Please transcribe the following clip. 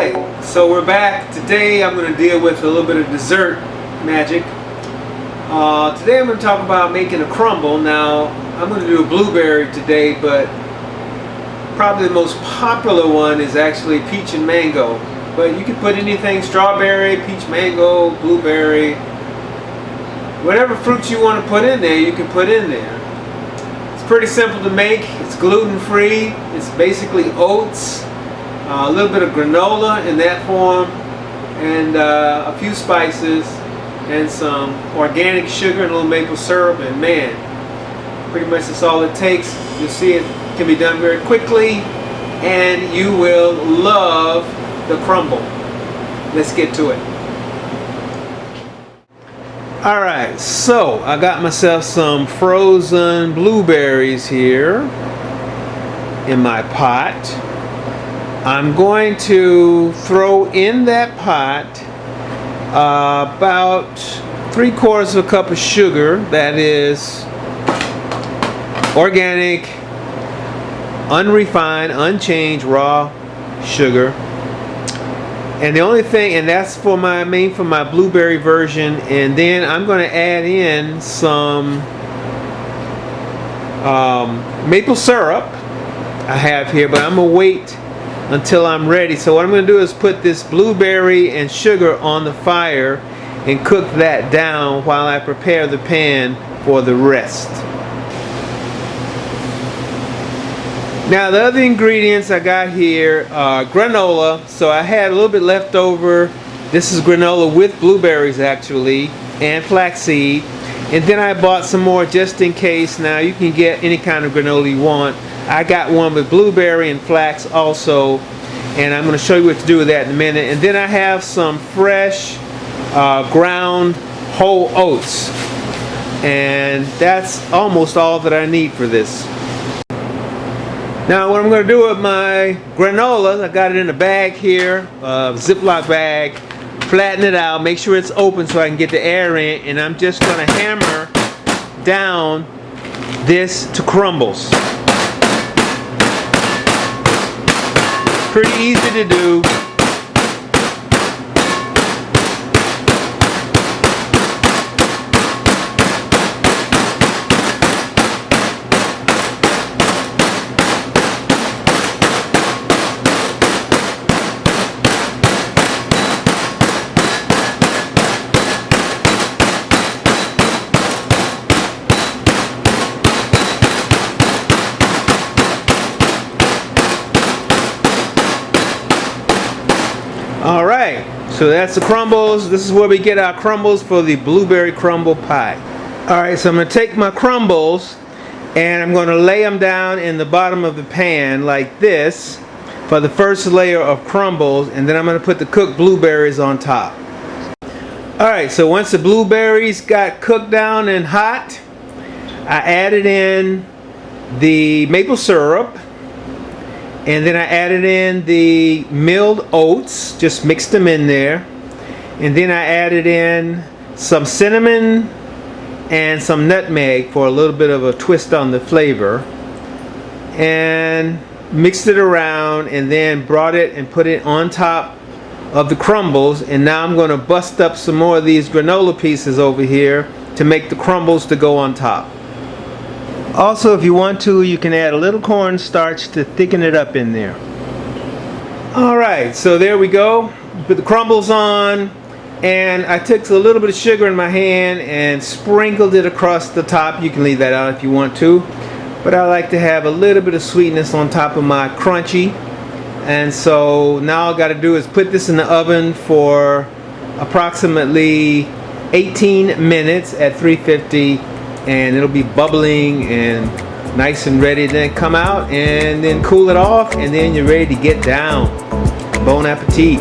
Alright, so we're back. Today I'm going to deal with a little bit of dessert magic. Today I'm going to talk about making a crumble. Now, I'm going to do a blueberry today, but probably the most popular one is actually peach and mango. But you can put anything, strawberry, peach, mango, blueberry, whatever fruits you want to put in there, you can put in there. It's pretty simple to make. It's gluten-free. It's basically oats. A little bit of granola in that form, and a few spices, and some organic sugar and a little maple syrup, and man, pretty much that's all it takes. You'll see it can be done very quickly, and you will love the crumble. Let's get to it. Alright, so I got myself some frozen blueberries here in my pot. I'm going to throw in that pot about 3/4 of a cup of sugar. That is organic, unrefined, unchanged, raw sugar. And the only thing, and that's for my blueberry version. And then I'm going to add in some maple syrup I have here, but I'm going to wait until I'm ready. So what I'm going to do is put this blueberry and sugar on the fire and cook that down while I prepare the pan for the rest. Now the other ingredients I got here are granola. So I had a little bit left over. This is granola with blueberries actually, and flaxseed. And then I bought some more just in case. Now you can get any kind of granola you want. I got one with blueberry and flax also, and I'm going to show you what to do with that in a minute. And then I have some fresh ground whole oats, and that's almost all that I need for this. Now what I'm going to do with my granola, I got it in a bag here, a Ziploc bag, flatten it out, make sure it's open so I can get the air in, and I'm just going to hammer down this to crumbles. Pretty easy to do. Alright, so that's the crumbles. This is where we get our crumbles for the blueberry crumble pie. Alright, so I'm going to take my crumbles and I'm going to lay them down in the bottom of the pan like this for the first layer of crumbles, and then I'm going to put the cooked blueberries on top. Alright, so once the blueberries got cooked down and hot, I added in the maple syrup. And then I added in the milled oats, just mixed them in there. And then I added in some cinnamon and some nutmeg for a little bit of a twist on the flavor. And mixed it around, and then brought it and put it on top of the crumbles. And now I'm going to bust up some more of these granola pieces over here to make the crumbles to go on top. Also, if you want to, you can add a little cornstarch to thicken it up in there. Alright, so there we go. Put the crumbles on, and I took a little bit of sugar in my hand and sprinkled it across the top. You can leave that out if you want to, but I like to have a little bit of sweetness on top of my crunchy. And so now all I got to do is put this in the oven for approximately 18 minutes at 350. And it'll be bubbling and nice and ready to then come out, and then cool it off, and then you're ready to get down. Bon appetit.